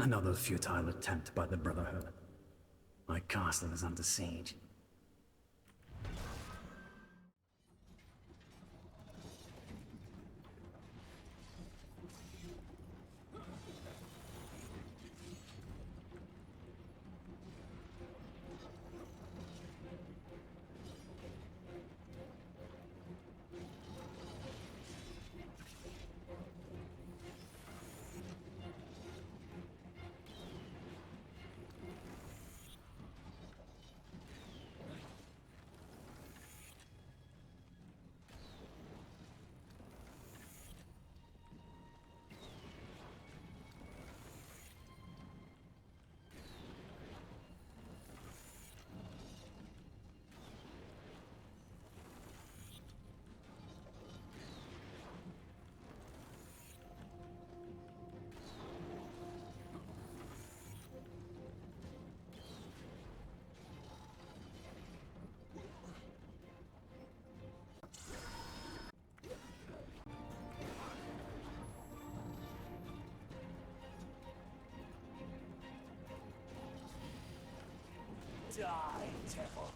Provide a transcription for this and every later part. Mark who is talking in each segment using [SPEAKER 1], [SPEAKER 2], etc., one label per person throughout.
[SPEAKER 1] Another futile attempt by the Brotherhood. My castle is under siege.
[SPEAKER 2] Die, devil!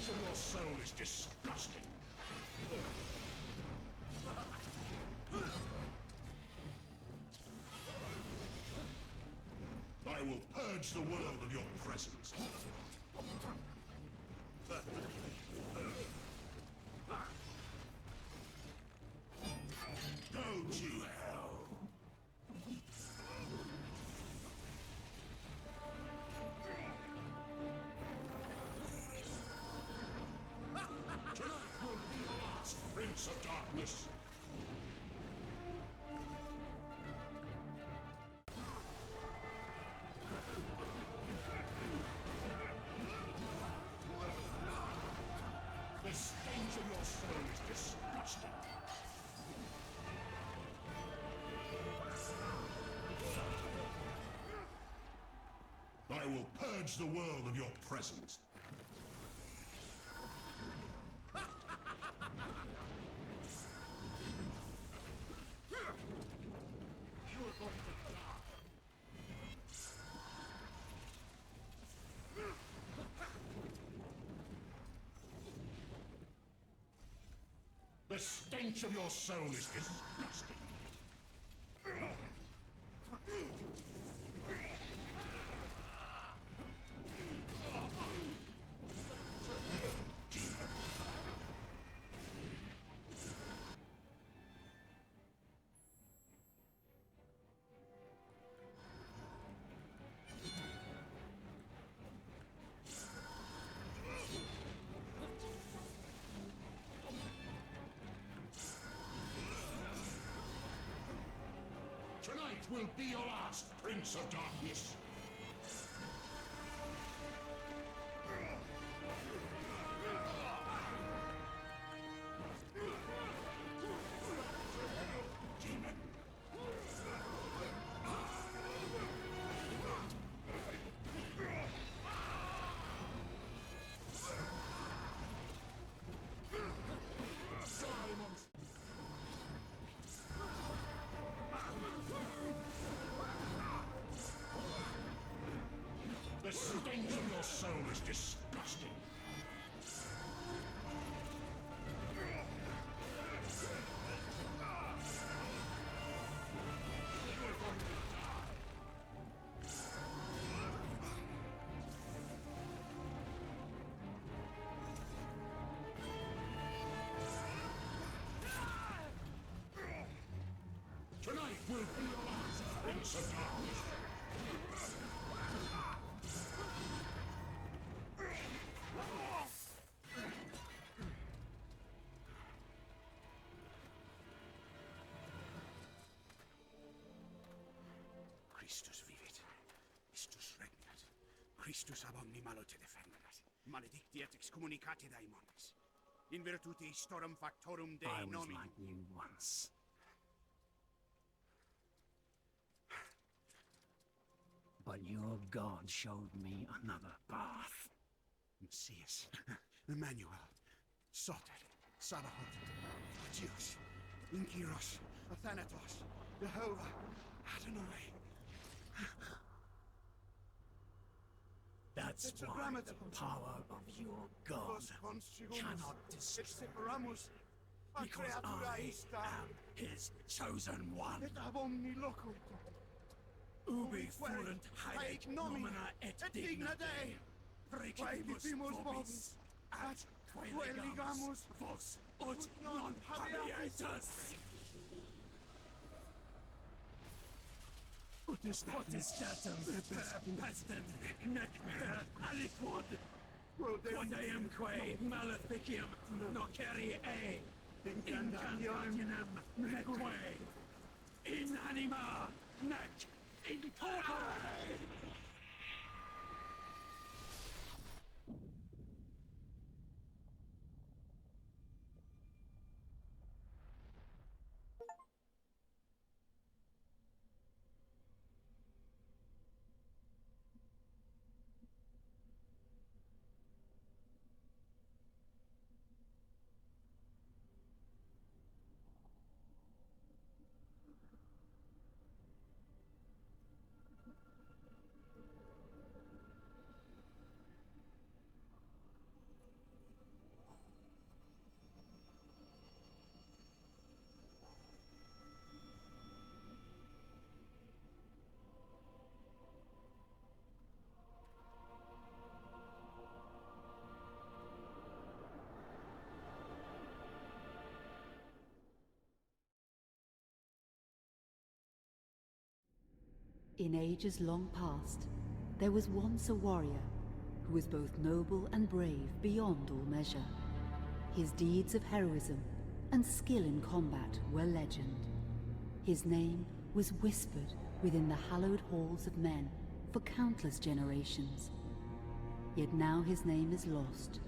[SPEAKER 3] Your soul is disgusting. I will purge the world of your presence. Go to hell. Prince of Darkness. The stench of your soul is disgusting. I will purge the world of your presence. The stench of your soul is disgusting. Tonight will be your last, Prince of Darkness. Demon. The stench of your soul is disgusting. Tonight will be your last, Prince of Darkness.
[SPEAKER 4] Christus vivit. Istus regnat. Christus ab omni malo te defendat. Maledictiat excommunicati daemones. In virtute istorum factorum Dei
[SPEAKER 1] I was
[SPEAKER 4] nomini.
[SPEAKER 1] like you once. But your god showed me another path.
[SPEAKER 4] Messias, Emmanuel, Soter, Sabaoth, Deus, Inkyros, Athanatos, Jehovah, Adonai.
[SPEAKER 1] That's
[SPEAKER 4] It's a
[SPEAKER 1] why
[SPEAKER 4] grammar
[SPEAKER 1] the
[SPEAKER 4] to-
[SPEAKER 1] power of your god
[SPEAKER 4] Vos constrigumus,
[SPEAKER 1] cannot
[SPEAKER 4] et
[SPEAKER 1] destroy,
[SPEAKER 4] separamus, a
[SPEAKER 1] because
[SPEAKER 4] creatura
[SPEAKER 1] I
[SPEAKER 4] ista,
[SPEAKER 1] am his chosen one.
[SPEAKER 4] et ab omni locutor.
[SPEAKER 1] Ubi
[SPEAKER 4] Fuerit
[SPEAKER 1] fuerunt haec
[SPEAKER 4] nomina
[SPEAKER 1] nomina et
[SPEAKER 4] digna
[SPEAKER 1] digna
[SPEAKER 4] Dei.
[SPEAKER 1] Dei.
[SPEAKER 4] Quae
[SPEAKER 1] Precipus
[SPEAKER 4] vivimus
[SPEAKER 1] vobis,
[SPEAKER 4] vobis,
[SPEAKER 1] at quae
[SPEAKER 4] quae
[SPEAKER 1] legamus
[SPEAKER 4] ligamus,
[SPEAKER 1] vos ut
[SPEAKER 4] non
[SPEAKER 1] non
[SPEAKER 4] habeatis.
[SPEAKER 1] habeatus. Potestatem per pestem nec per aliquod quod eamque maleficium nocere incantationem neque in anima nec in corpore.
[SPEAKER 5] In ages long past, there was once a warrior who was both noble and brave beyond all measure. His deeds of heroism and skill in combat were legend. His name was whispered within the hallowed halls of men for countless generations. Yet now his name is lost,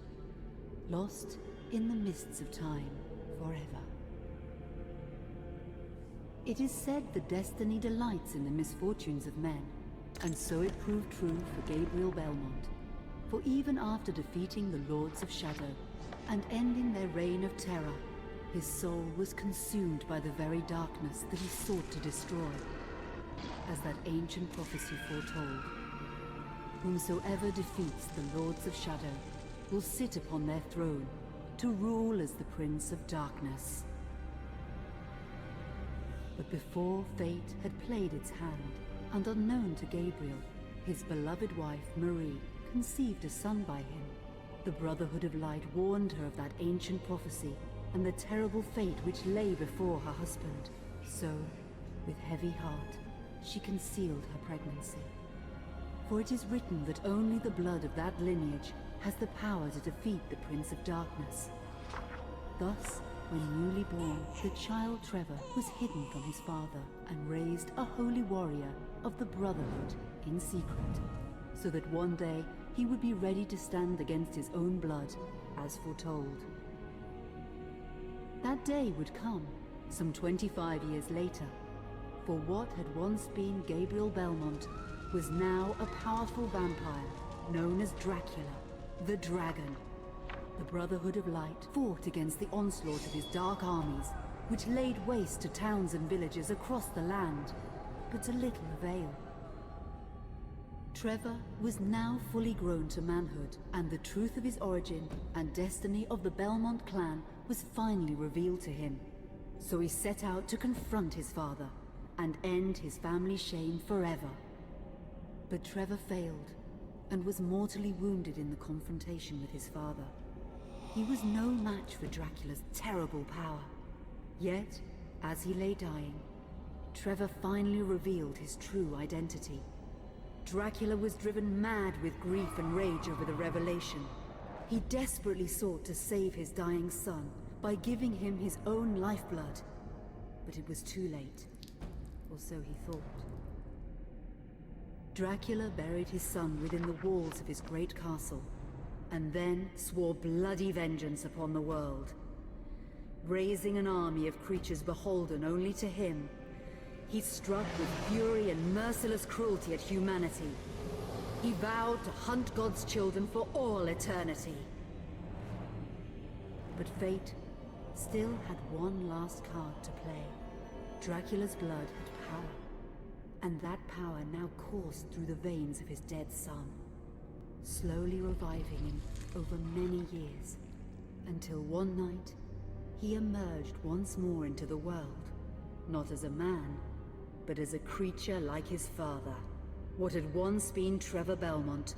[SPEAKER 5] lost in the mists of time forever. It is said that destiny delights in the misfortunes of men, and so it proved true for Gabriel Belmont. For even after defeating the Lords of Shadow and ending their reign of terror, his soul was consumed by the very darkness that he sought to destroy. As that ancient prophecy foretold, whomsoever defeats the Lords of Shadow will sit upon their throne to rule as the Prince of Darkness. But before fate had played its hand, and unknown to Gabriel, his beloved wife, Marie, conceived a son by him. The Brotherhood of Light warned her of that ancient prophecy and the terrible fate which lay before her husband. So, with heavy heart, she concealed her pregnancy. For it is written that only the blood of that lineage has the power to defeat the Prince of Darkness. Thus, When newly born, the child Trevor was hidden from his father and raised a holy warrior of the Brotherhood in secret, so that one day he would be ready to stand against his own blood, as foretold. That day would come, some 25 years later, for what had once been Gabriel Belmont was now a powerful vampire known as Dracula, the Dragon. The Brotherhood of Light fought against the onslaught of his dark armies, which laid waste to towns and villages across the land, but to little avail. Trevor was now fully grown to manhood, and the truth of his origin and destiny of the Belmont clan was finally revealed to him. So he set out to confront his father and end his family's shame forever. But Trevor failed and was mortally wounded in the confrontation with his father. He was no match for Dracula's terrible power. Yet, as he lay dying, Trevor finally revealed his true identity. Dracula was driven mad with grief and rage over the revelation. He desperately sought to save his dying son by giving him his own lifeblood. But it was too late, or so he thought. Dracula buried his son within the walls of his great castle, and then swore bloody vengeance upon the world. Raising an army of creatures beholden only to him, he struck with fury and merciless cruelty at humanity. He vowed to hunt God's children for all eternity. But fate still had one last card to play. Dracula's blood had power, and that power now coursed through the veins of his dead son, slowly reviving him over many years, until one night he emerged once more into the world, not as a man, but as a creature like his father. What had once been Trevor Belmont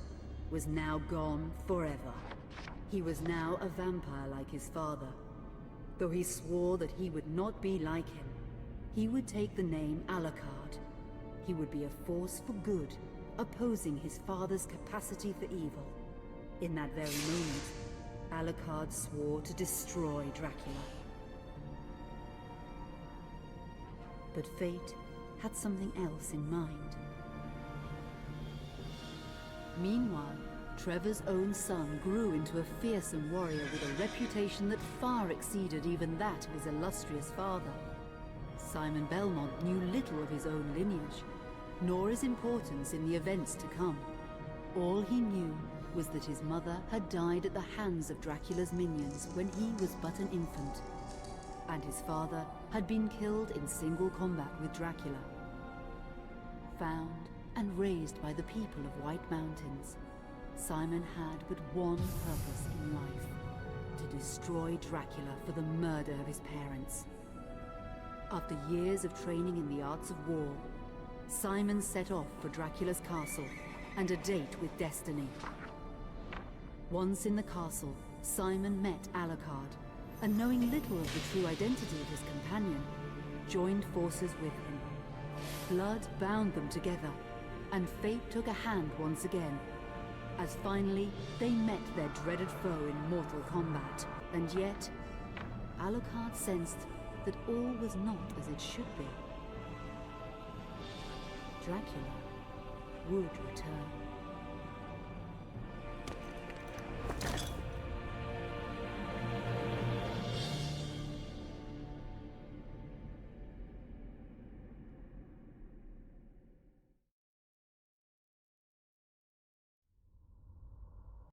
[SPEAKER 5] was now gone forever. He was now a vampire like his father. Though he swore that he would not be like him, he would take the name Alucard. He would be a force for good, opposing his father's capacity for evil. In that very moment, Alucard swore to destroy Dracula. But fate had something else in mind. Meanwhile, Trevor's own son grew into a fearsome warrior with a reputation that far exceeded even that of his illustrious father. Simon Belmont knew little of his own lineage, nor his importance in the events to come. All he knew was that his mother had died at the hands of Dracula's minions when he was but an infant, and his father had been killed in single combat with Dracula. Found and raised by the people of White Mountains, Simon had but one purpose in life: to destroy Dracula for the murder of his parents. After years of training in the arts of war, Simon set off for Dracula's castle and a date with destiny. Once in the castle, Simon met Alucard, and knowing little of the true identity of his companion, joined forces with him. Blood bound them together, and fate took a hand once again, as finally they met their dreaded foe in mortal combat. And yet, Alucard sensed that all was not as it should be. Dracula would return.